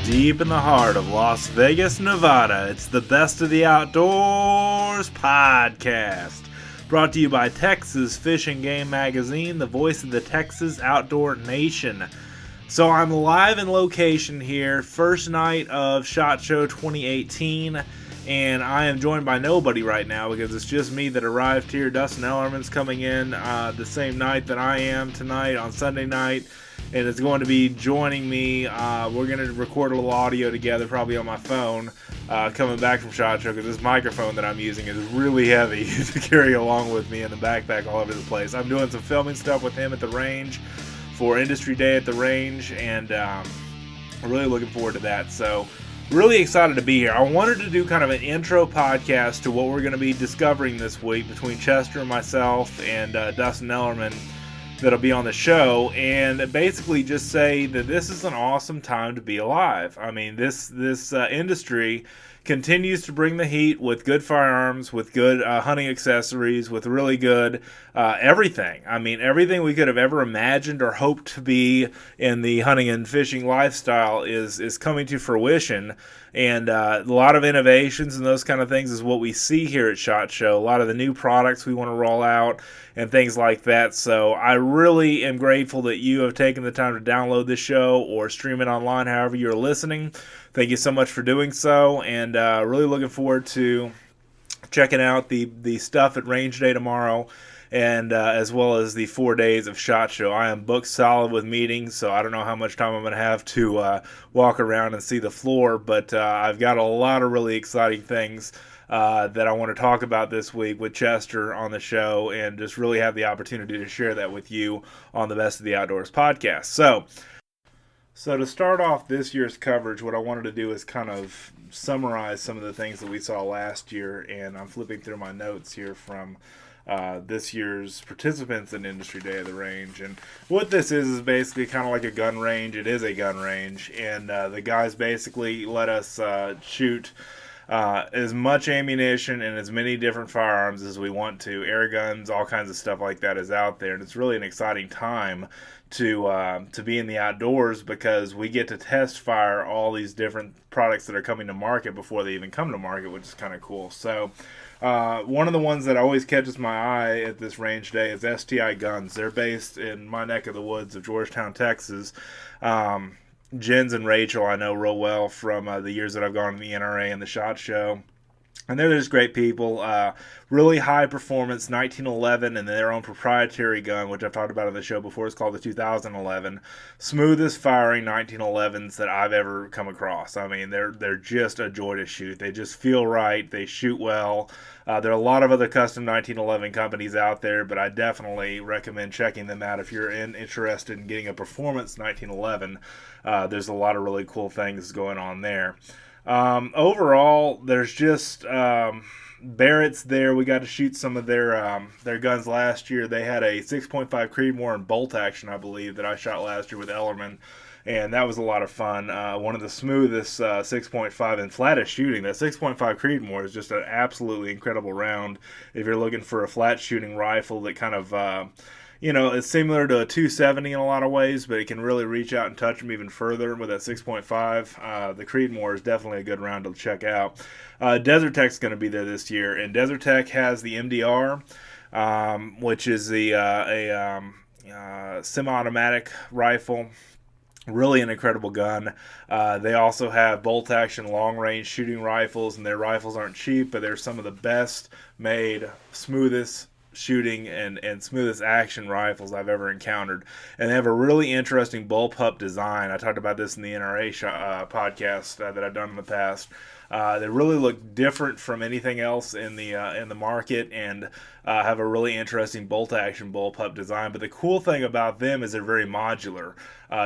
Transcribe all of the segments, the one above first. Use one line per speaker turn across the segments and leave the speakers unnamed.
deep in the heart of Las Vegas, Nevada. It's the Best of the Outdoors podcast, brought to you by Texas Fish and Game Magazine, the voice of the Texas outdoor nation. So I'm live in location here, first night of SHOT Show 2018, and I am joined by nobody right now because it's just me that arrived here. Dustin Ellerman's coming in the same night that I am tonight on Sunday night, and it's going to be joining me. We're going to record a little audio together, probably on my phone, coming back from SHOT Show, because this microphone that I'm using is really heavy to carry along with me in the backpack all over the place. I'm doing some filming stuff with him at the range for Industry Day at the range, and I'm really looking forward to that. So really excited to be here. I wanted to do kind of an intro podcast to what we're going to be discovering this week between Chester and myself and Dustin Ellerman that'll be on the show, and basically just say that this is an awesome time to be alive. I mean, this industry continues to bring the heat with good firearms, with good hunting accessories, with really good everything. I mean, everything we could have ever imagined or hoped to be in the hunting and fishing lifestyle is coming to fruition. And a lot of innovations and those kind of things is what we see here at SHOT Show. A lot of the new products we want to roll out and things like that. So I really am grateful that you have taken the time to download this show or stream it online, however you're listening. Thank you so much for doing so, and really looking forward to checking out the stuff at Range Day tomorrow, and as well as the 4 days of SHOT Show. I am booked solid with meetings, so I don't know how much time I'm going to have to walk around and see the floor, but I've got a lot of really exciting things that I want to talk about this week with Chester on the show, and just really have the opportunity to share that with you on the Best of the Outdoors podcast. So to start off this year's coverage, what I wanted to do is kind of summarize some of the things that we saw last year, and I'm flipping through my notes here from this year's participants in Industry Day of the Range. And what this is basically kind of like a gun range. It is a gun range, and the guys basically let us shoot as much ammunition and as many different firearms as we want to. Air guns, all kinds of stuff like that is out there, and it's really an exciting time to be in the outdoors, because we get to test fire all these different products that are coming to market before they even come to market, which is kind of cool. So one of the ones that always catches my eye at this range day is STI Guns. They're based in my neck of the woods of Georgetown, Texas. Jens and Rachel I know real well from the years that I've gone to the NRA and the SHOT Show. And they're just great people. Really high performance 1911 and their own proprietary gun, which I've talked about on the show before. It's called the 2011. Smoothest firing 1911s that I've ever come across. I mean, they're just a joy to shoot. They just feel right. They shoot well. There are a lot of other custom 1911 companies out there, but I definitely recommend checking them out if you're interested in getting a performance 1911. There's a lot of really cool things going on there. Overall, there's just Barrett's there. We got to shoot some of their guns last year. They had a 6.5 Creedmoor and bolt action, I believe, that I shot last year with Ellerman, and that was a lot of fun. One of the smoothest 6.5 and flattest shooting. That 6.5 Creedmoor is just an absolutely incredible round if you're looking for a flat shooting rifle that kind of it's similar to a 270 in a lot of ways, but it can really reach out and touch them even further with that 6.5. The Creedmoor is definitely a good round to check out. Desert Tech's going to be there this year, and Desert Tech has the MDR, which is a semi-automatic rifle. Really an incredible gun. They also have bolt-action long-range shooting rifles, and their rifles aren't cheap, but they're some of the best made, smoothest shooting and smoothest action rifles I've ever encountered. And they have a really interesting bullpup design. I talked about this in the NRA podcast that I've done in the past. They really look different from anything else in the market, and have a really interesting bolt-action bullpup design. But the cool thing about them is they're very modular.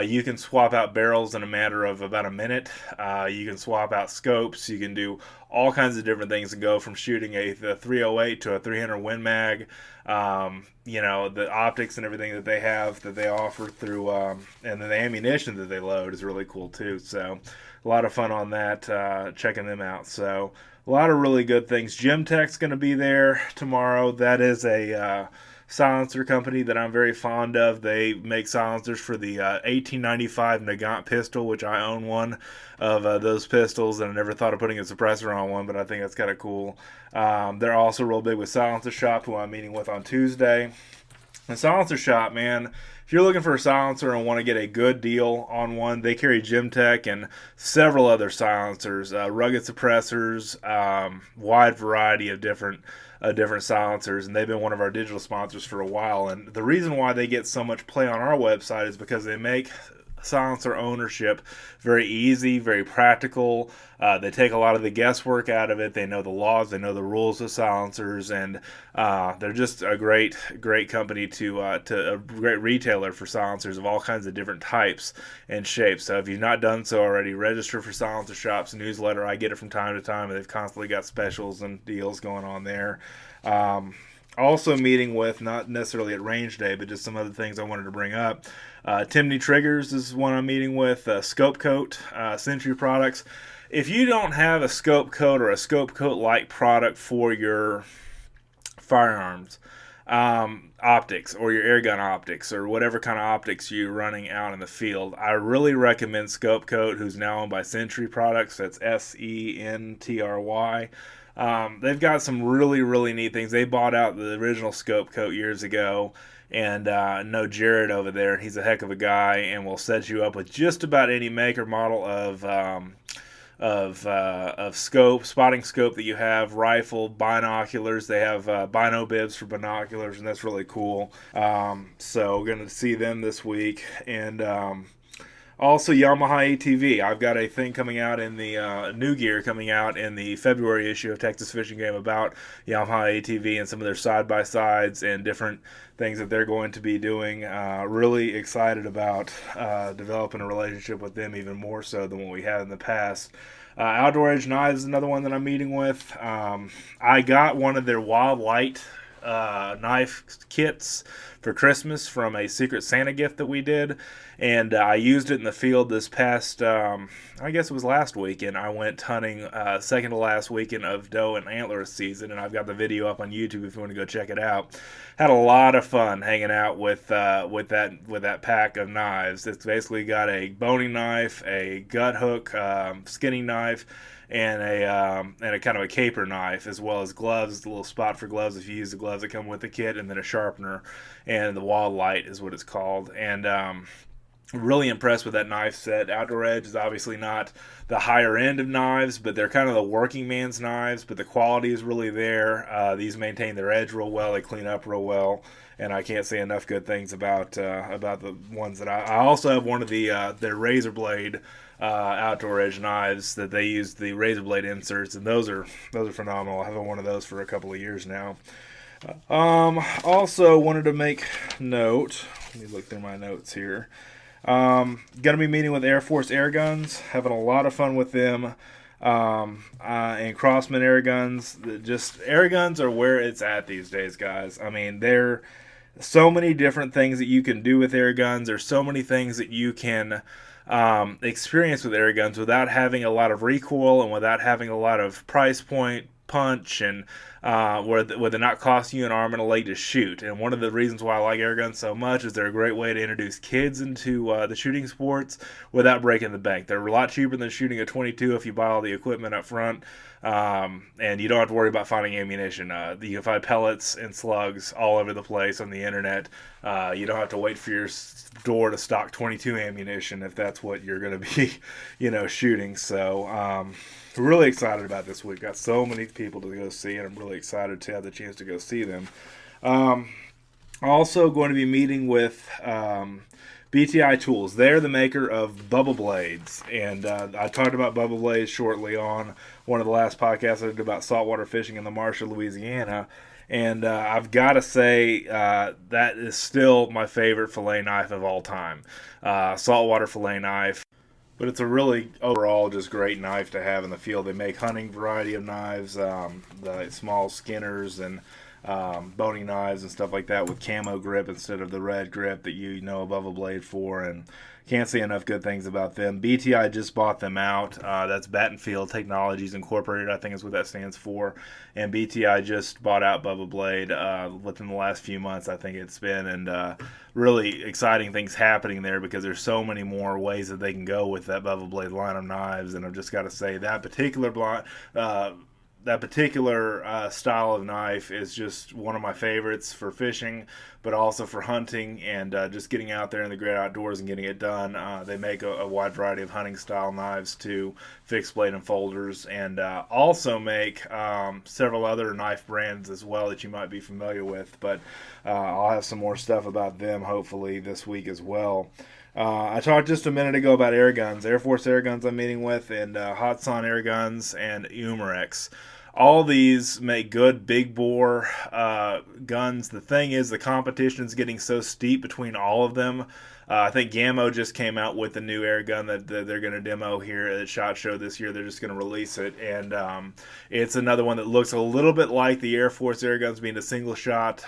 You can swap out barrels in a matter of about a minute. You can swap out scopes. You can do all kinds of different things and go from shooting a 308 to a 300 Win Mag. The optics and everything that they have, that they offer through, and then the ammunition that they load is really cool too. So a lot of fun on that, checking them out. So a lot of really good things. Gym Tech's going to be there tomorrow. That is a silencer company that I'm very fond of. They make silencers for the 1895 Nagant pistol, which I own one of those pistols, and I never thought of putting a suppressor on one, but I think that's kind of cool. They're also real big with Silencer Shop, who I'm meeting with on Tuesday. The Silencer Shop, man, if you're looking for a silencer and want to get a good deal on one, they carry Gemtech and several other silencers, rugged suppressors, wide variety of different silencers, and they've been one of our digital sponsors for a while. And the reason why they get so much play on our website is because they make silencer ownership very easy, very practical. They take a lot of the guesswork out of it. They know the laws, they know the rules of silencers, and they're just a great company to a great retailer for silencers of all kinds of different types and shapes. So if you've not done so already, register for Silencer Shop's newsletter. I get it from time to time, and they've constantly got specials and deals going on there. Also meeting with, not necessarily at range day, but just some other things I wanted to bring up. Timney Triggers is one I'm meeting with. Scope Coat, Century Products. If you don't have a scope coat or a scope coat-like product for your firearms, optics, or your airgun optics, or whatever kind of optics you're running out in the field, I really recommend Scope Coat, who's now owned by Century Products. That's Sentry. They've got some really neat things. They bought out the original Scope Coat years ago, and know Jared over there. He's a heck of a guy, and will set you up with just about any make or model of scope, spotting scope that you have, rifle, binoculars. They have bino bibs for binoculars, and that's really cool. So going to see them this week, and also Yamaha ATV. I've got a thing coming out in the new gear coming out in the February issue of Texas Fishing Game about Yamaha ATV and some of their side-by-sides and different things that they're going to be doing. Really excited about developing a relationship with them even more so than what we had in the past. Outdoor Edge Knives is another one that I'm meeting with. I got one of their Wild Light knife kits for Christmas from a Secret Santa gift that we did, and I used it in the field this past, I guess it was last weekend. I went hunting second to last weekend of doe and antler season, and I've got the video up on YouTube if you want to go check it out. Had a lot of fun hanging out with that pack of knives. It's basically got a boning knife, a gut hook, skinning knife, and a kind of a caper knife, as well as gloves, a little spot for gloves if you use the gloves that come with the kit, and then a sharpener, and the Wild Light is what it's called. And really impressed with that knife set. Outdoor Edge is obviously not the higher end of knives, but they're kind of the working man's knives, but the quality is really there. These maintain their edge real well, they clean up real well, and I can't say enough good things about the ones that I also have one of their razor blade Outdoor Edge knives that they use the razor blade inserts, and those are phenomenal. I have one of those for a couple of years now. Also wanted to make note, let me look through my notes here. Gonna be meeting with Air Force Air Guns, having a lot of fun with them, and Crossman Air Guns. Just air guns are where it's at these days, guys. I mean, there are so many different things that you can do with air guns. There's so many things that you can experience with air guns without having a lot of recoil and without having a lot of price point punch, and where they're not costing you an arm and a leg to shoot. And one of the reasons why I like air guns so much is they're a great way to introduce kids into the shooting sports without breaking the bank. They're a lot cheaper than shooting a .22 if you buy all the equipment up front, and you don't have to worry about finding ammunition. You can find pellets and slugs all over the place on the internet. You don't have to wait for your store to stock .22 ammunition if that's what you're going to be, shooting. So really excited about this week. Got so many people to go see, and I'm really excited to have the chance to go see them. Also going to be meeting with BTI Tools. They're the maker of bubble blades, and I talked about bubble blades shortly on one of the last podcasts I did about saltwater fishing in the marsh of Louisiana. And I've got to say that is still my favorite fillet knife of all time. Saltwater fillet knife. But it's a really, overall, just great knife to have in the field. They make hunting variety of knives, the small skinners, and boning knives and stuff like that with camo grip instead of the red grip that you know Above a Blade for, and can't say enough good things about them. BTI just bought them out. That's Battenfield Technologies Incorporated, I think is what that stands for. And BTI just bought out Above a Blade within the last few months, I think it's been. And really exciting things happening there because there's so many more ways that they can go with that Above a Blade line of knives. And I've just got to say that particular style of knife is just one of my favorites for fishing, but also for hunting and just getting out there in the great outdoors and getting it done. They make a wide variety of hunting style knives too, fixed blade and folders, and also make several other knife brands as well that you might be familiar with, but I'll have some more stuff about them hopefully this week as well. I talked just a minute ago about air guns, Air Force air guns I'm meeting with, and Hotson air guns and Umarex. All these make good big bore guns. The thing is, the competition is getting so steep between all of them. I think Gammo just came out with a new air gun that they're going to demo here at SHOT Show this year. They're just going to release it, and it's another one that looks a little bit like the Air Force air guns being a single shot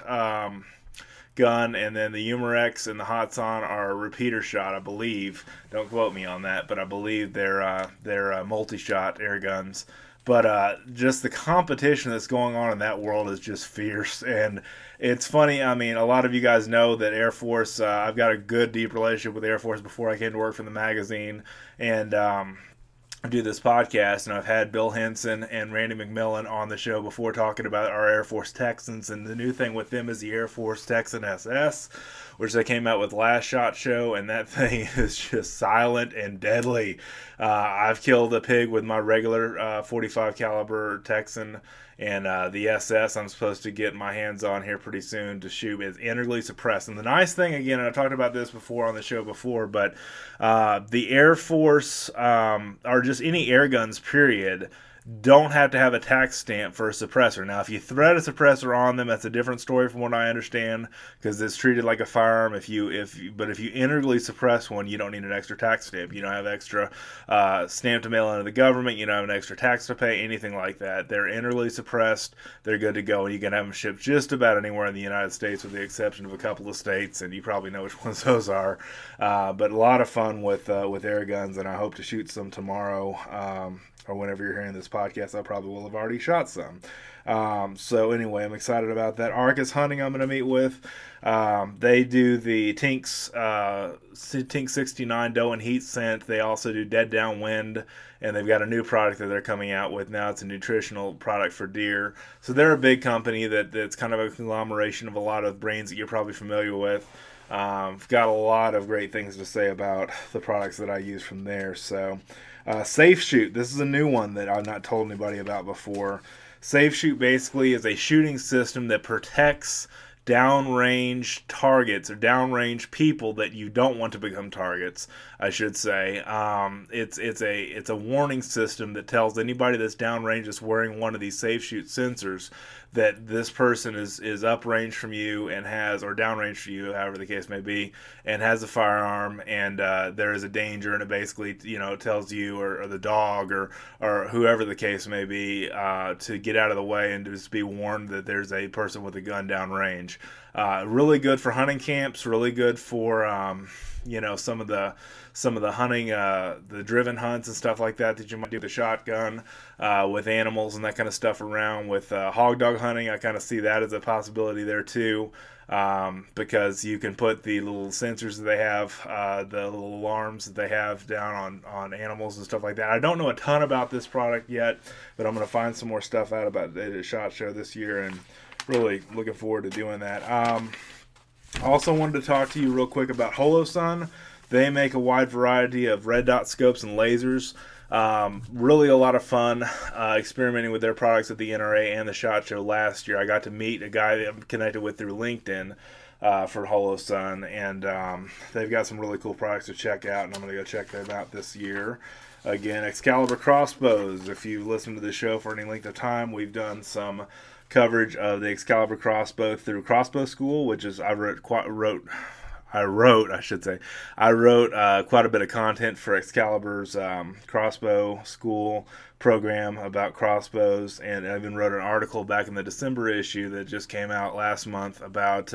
gun, and then the Umarex and the Hotson are a repeater shot, I believe. Don't quote me on that, but I believe they're multi-shot air guns. But just the competition that's going on in that world is just fierce. And it's funny, I mean, a lot of you guys know that Air Force, I've got a good, deep relationship with Air Force before I came to work for the magazine. And do this podcast, and I've had Bill Henson and Randy McMillan on the show before talking about our Air Force Texans, and the new thing with them is the Air Force Texan SS, which they came out with last SHOT Show, and that thing is just silent and deadly. I've killed a pig with my regular 45 caliber Texan, and the SS I'm supposed to get my hands on here pretty soon to shoot is integrally suppressed. And the nice thing, again, and I talked about this before on the show before, but the Air Force, or just any air guns, period, don't have to have a tax stamp for a suppressor. Now, if you thread a suppressor on them, that's a different story from what I understand, because it's treated like a firearm. But if you integrally suppress one, you don't need an extra tax stamp. You don't have extra stamp to mail into the government. You don't have an extra tax to pay, anything like that. They're integrally suppressed. They're good to go, and you can have them shipped just about anywhere in the United States, with the exception of a couple of states, and you probably know which ones those are. But a lot of fun with air guns, and I hope to shoot some tomorrow. Or whenever you're hearing this podcast, I probably will have already shot some. So anyway, I'm excited about that. Arcus Hunting I'm going to meet with. They do the Tinks 69 Doe and Heat Scent. They also do Dead Downwind, and they've got a new product that they're coming out with now. It's a nutritional product for deer. So they're a big company that's kind of a conglomeration of a lot of brands that you're probably familiar with. I've got a lot of great things to say about the products that I use from there. So Safe Shoot, this is a new one that I've not told anybody about before. Safe Shoot basically is a shooting system that protects downrange targets, or downrange people that you don't want to become targets, I should say. It's a warning system that tells anybody that's downrange that's wearing one of these Safe Shoot sensors that this person is uprange from you and has, or downrange from you, however the case may be, and has a firearm, and there is a danger, and it basically, tells you or the dog or whoever the case may be to get out of the way and to just be warned that there's a person with a gun downrange. Really good for hunting camps, really good for some of the hunting, the driven hunts and stuff like that you might do with a shotgun with animals and that kind of stuff around. With hog dog hunting, I kind of see that as a possibility there too, because you can put the little sensors that they have, the little alarms that they have down on animals and stuff like that. I don't know a ton about this product yet, but I'm going to find some more stuff out about it at SHOT Show this year, and really looking forward to doing that. Also wanted to talk to you real quick about Holosun. They make a wide variety of red dot scopes and lasers. Really a lot of fun experimenting with their products at the NRA and the SHOT Show last year. I got to meet a guy that I'm connected with through LinkedIn for Holosun, and they've got some really cool products to check out, and I'm going to go check them out this year. Again, Excalibur crossbows. If you listen to the show for any length of time, we've done some coverage of the Excalibur crossbow through Crossbow School, which is I wrote quite a bit of content for Excalibur's Crossbow School program about crossbows, and I even wrote an article back in the December issue that just came out last month about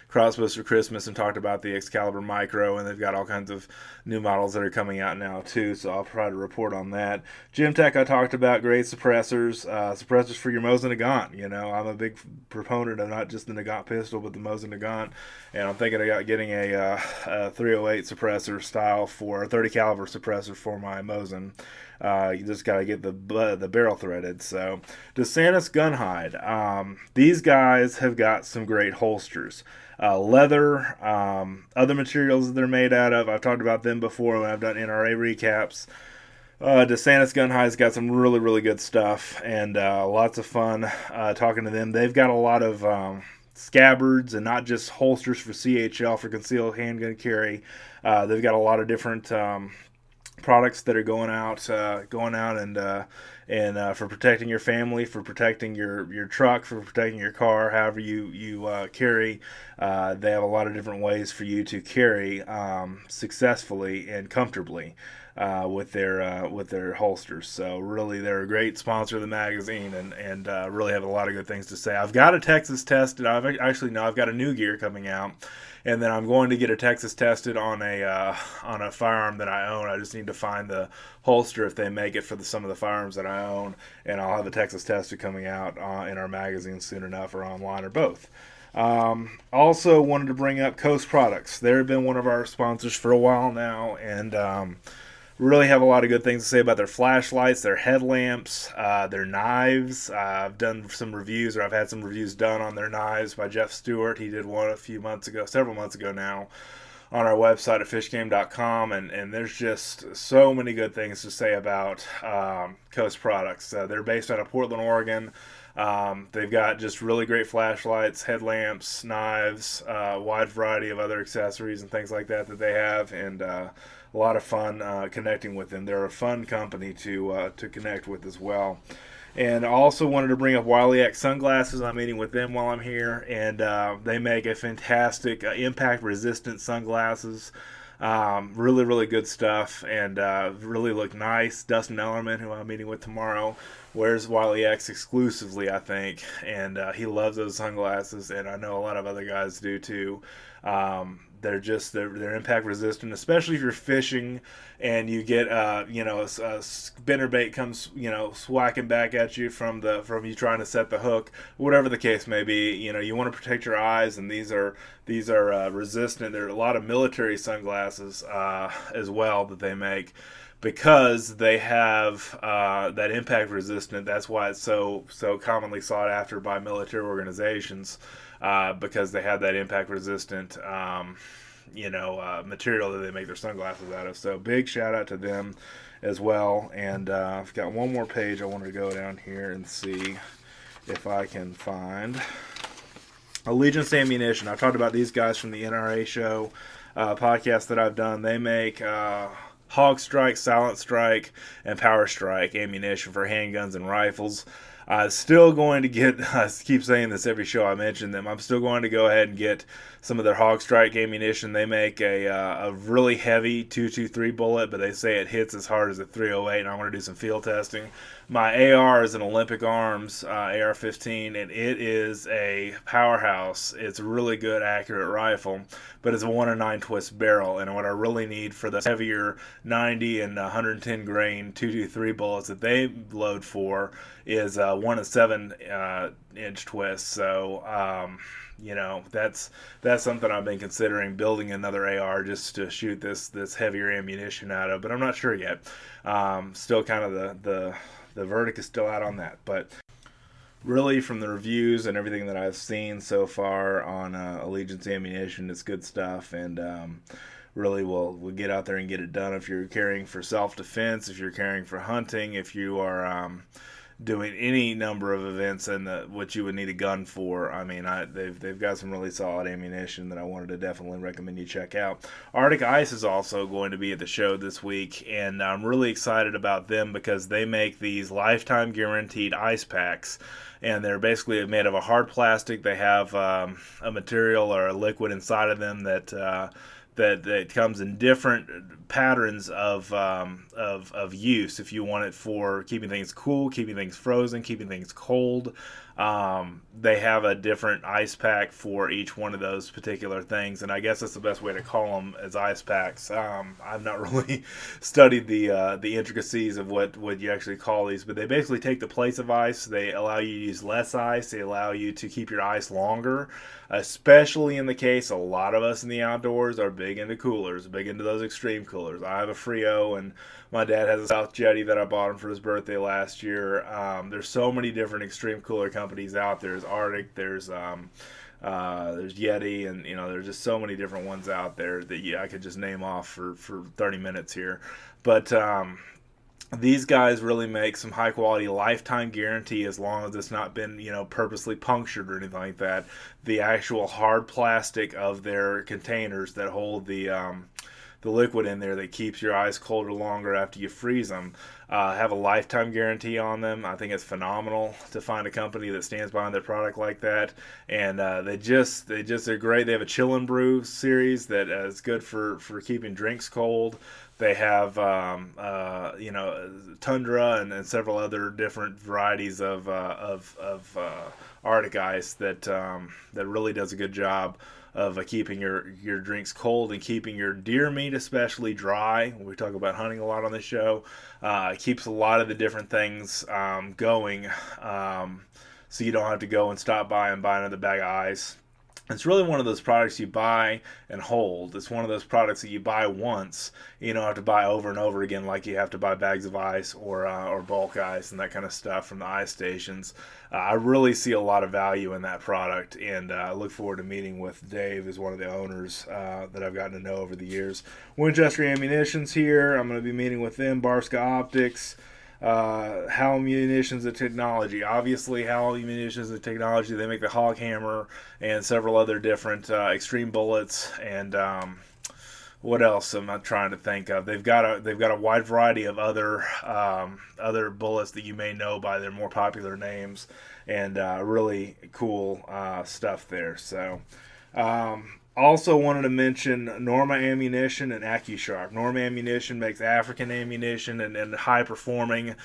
crossbows for Christmas, and talked about the Excalibur Micro, and they've got all kinds of new models that are coming out now too, so I'll try to report on that. Gemtech, I talked about great suppressors, suppressors for your Mosin Nagant. I'm a big proponent of not just the Nagant pistol, but the Mosin Nagant, and I'm thinking about getting a 308 suppressor style for a 30 caliber suppressor for my Mosin. You just got to get the barrel threaded. So, DeSantis Gunhide. These guys have got some great holsters. Leather, other materials that they're made out of. I've talked about them before when I've done NRA recaps. DeSantis Gunhide's got some really, really good stuff, and lots of fun talking to them. They've got a lot of scabbards and not just holsters for CHL, for concealed handgun carry. They've got a lot of different products that are going out and for protecting your family, for protecting your truck, for protecting your car, however you carry. They have a lot of different ways for you to carry successfully and comfortably with their holsters. So really, they're a great sponsor of the magazine, and really have a lot of good things to say. I've got a Texas tested. I've got a new gear coming out. And then I'm going to get a Texas tested on a firearm that I own. I just need to find the holster if they make it for some of the firearms that I own, and I'll have a Texas tested coming out in our magazine soon enough, or online, or both. Also wanted to bring up Coast Products. They've been one of our sponsors for a while now, and really have a lot of good things to say about their flashlights, their headlamps, their knives. I've done some reviews, or I've had some reviews done on their knives by Jeff Stewart. He did one several months ago now, on our website at fishgame.com, and there's just so many good things to say about Coast Products. They're based out of Portland, Oregon. They've got just really great flashlights, headlamps, knives, a wide variety of other accessories and things like that they have, and a lot of fun connecting with them. They're a fun company to connect with as well. And I also wanted to bring up Wiley X sunglasses. I'm meeting with them while I'm here, and they make a fantastic impact-resistant sunglasses. Really, really good stuff, and really look nice. Dustin Ellerman, who I'm meeting with tomorrow, wears Wiley X exclusively, I think, and he loves those sunglasses, and I know a lot of other guys do too. They're impact resistant, especially if you're fishing and you get a spinnerbait comes swacking back at you from you trying to set the hook, whatever the case may be. You want to protect your eyes, and these are resistant. There are a lot of military sunglasses as well that they make, because they have that impact resistant. That's why it's so commonly sought after by military organizations, because they have that impact resistant material that they make their sunglasses out of. So big shout out to them as well. And I've got one more page I wanted to go down here and see if I can find. Allegiance Ammunition. I've talked about these guys from the NRA show podcast that I've done. They make Hog Strike, Silent Strike, and Power Strike ammunition for handguns and rifles. Still going to get, I keep saying this every show I mention them, I'm still going to go ahead and get some of their Hog Strike ammunition. They make a really heavy 223 bullet, but they say it hits as hard as a 308, and I want to do some field testing. My AR is an Olympic Arms AR-15, and it is a powerhouse. It's a really good, accurate rifle, but it's a 1-9 twist barrel, and what I really need for the heavier 90 and 110 grain 223 bullets that they load for is 1-7 inch twist. So that's something I've been considering, building another AR just to shoot this heavier ammunition out of, but I'm not sure yet. Still kind of the verdict is still out on that, but really from the reviews and everything that I've seen so far on Allegiance Ammunition, it's good stuff, and really we'll get out there and get it done. If you're carrying for self-defense, if you're carrying for hunting, if you are doing any number of events and what you would need a gun for, I mean, they've got some really solid ammunition that I wanted to definitely recommend you check out. Arctic Ice is also going to be at the show this week, and I'm really excited about them because they make these lifetime guaranteed ice packs, and they're basically made of a hard plastic. They have a material or a liquid inside of them that that comes in different patterns of use. If you want it for keeping things cool, keeping things frozen, keeping things cold, they have a different ice pack for each one of those particular things, and I guess that's the best way to call them, as ice packs. I've not really studied the intricacies of what you actually call these, but they basically take the place of ice. They allow you to use less ice. They allow you to keep your ice longer, especially in the case a lot of us in the outdoors are big into coolers, big into those extreme coolers. I have a Frio, and my dad has a South Jetty that I bought him for his birthday last year. There's so many different extreme cooler companies out there. There's Arctic, there's Yeti, and there's just so many different ones out there that I could just name off for 30 minutes here. But these guys really make some high quality lifetime guarantee, as long as it's not been purposely punctured or anything like that. The actual hard plastic of their containers that hold the liquid in there that keeps your ice colder longer after you freeze them have a lifetime guarantee on them. I think it's phenomenal to find a company that stands behind their product like that, and they're great. They have a chill and brew series that is good for keeping drinks cold. They have Tundra and several other different varieties of Arctic ice that really does a good job of keeping your drinks cold and keeping your deer meat especially dry. We talk about hunting a lot on this show. It keeps a lot of the different things going, so you don't have to go and stop by and buy another bag of ice. It's really one of those products you buy and hold. It's one of those products that you buy once. You don't have to buy over and over again like you have to buy bags of ice or bulk ice and that kind of stuff from the ice stations. I really see a lot of value in that product, and I look forward to meeting with Dave, who's one of the owners that I've gotten to know over the years. Winchester Ammunition's here. I'm going to be meeting with them. Barska Optics. Howell Munitions and Technology. Obviously, Howell Munitions and Technology, they make the Hog Hammer and several other different extreme bullets. And what else am I trying to think of? They've got a wide variety of other bullets that you may know by their more popular names, and really cool stuff there. So. Also wanted to mention Norma Ammunition and AccuSharp. Norma Ammunition makes African ammunition and high-performing,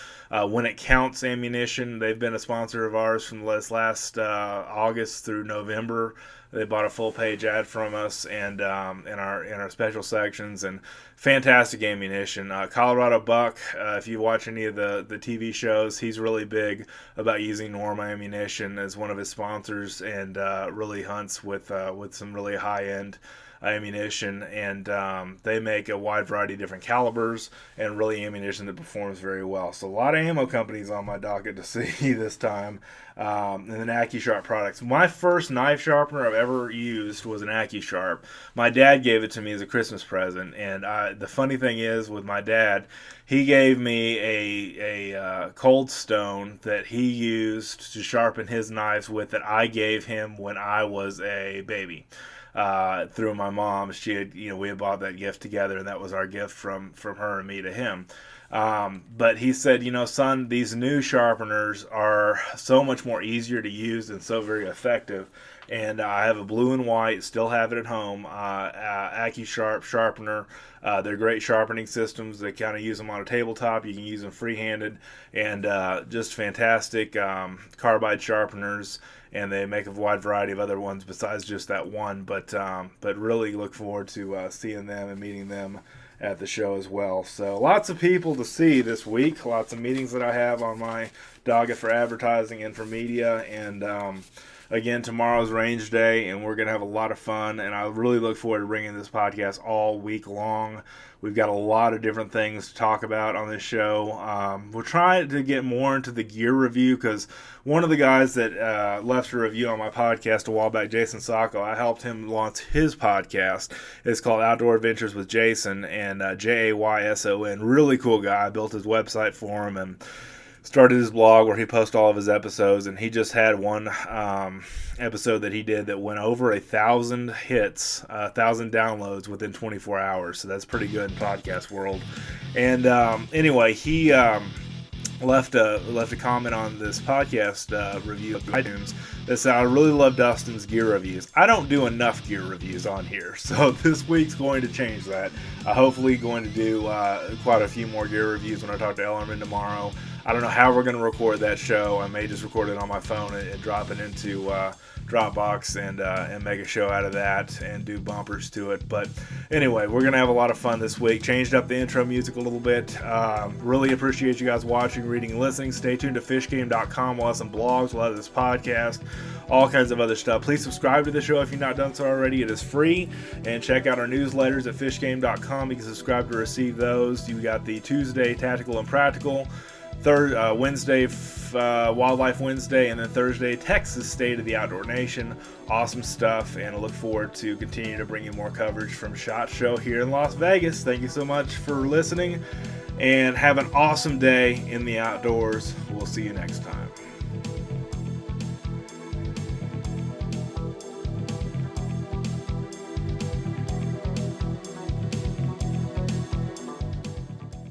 when it counts ammunition. They've been a sponsor of ours from this last August through November. They bought a full-page ad from us and in our special sections, and fantastic ammunition. Colorado Buck, if you watch any of the TV shows, he's really big about using Norma Ammunition as one of his sponsors, and really hunts with some really high-end ammunition, and they make a wide variety of different calibers and really ammunition that performs very well. So a lot of ammo companies on my docket to see this time, and then AccuSharp products. My first knife sharpener I've ever used was an AccuSharp. My dad gave it to me as a Christmas present, and the funny thing is with my dad, he gave me a Cold Stone that he used to sharpen his knives with that I gave him when I was a baby. Through my mom. She had, we had bought that gift together, and that was our gift from her and me to him. But he said, son, these new sharpeners are so much more easier to use and so very effective. And I have a blue and white, still have it at home, AccuSharp sharpener. They're great sharpening systems. They kind of use them on a tabletop. You can use them free-handed, and just fantastic carbide sharpeners. And they make a wide variety of other ones besides just that one. But really look forward to seeing them and meeting them at the show as well. So lots of people to see this week. Lots of meetings that I have on my docket for advertising and for media. And again, tomorrow's range day, and we're going to have a lot of fun. And I really look forward to bringing this podcast all week long. We've got a lot of different things to talk about on this show. We're trying to get more into the gear review, because one of the guys that left a review on my podcast a while back, Jason Sacco, I helped him launch his podcast. It's called Outdoor Adventures with Jason, and Jayson. Really cool guy. I built his website for him and started his blog where he posts all of his episodes, and he just had one episode that he did that went over 1,000 hits, 1,000 downloads within 24 hours. So that's pretty good in podcast world. And anyway, he left a comment on this podcast review of iTunes that said, I really love Dustin's gear reviews. I don't do enough gear reviews on here, so this week's going to change that. Hopefully going to do quite a few more gear reviews when I talk to Ellerman tomorrow. I don't know how we're going to record that show. I may just record it on my phone and drop it into Dropbox and make a show out of that and do bumpers to it. But anyway, we're going to have a lot of fun this week. Changed up the intro music a little bit. Really appreciate you guys watching, reading, and listening. Stay tuned to fishgame.com. We'll have some blogs, we'll have this podcast, all kinds of other stuff. Please subscribe to the show if you've not done so already. It is free. And check out our newsletters at fishgame.com. You can subscribe to receive those. You got the Tuesday Tactical and Practical, Wednesday Wildlife Wednesday, and then Thursday Texas State of the Outdoor Nation. Awesome stuff, and I look forward to continuing to bring you more coverage from SHOT Show here in Las Vegas. Thank you so much for listening, and have an awesome day in the outdoors. We'll see you next time.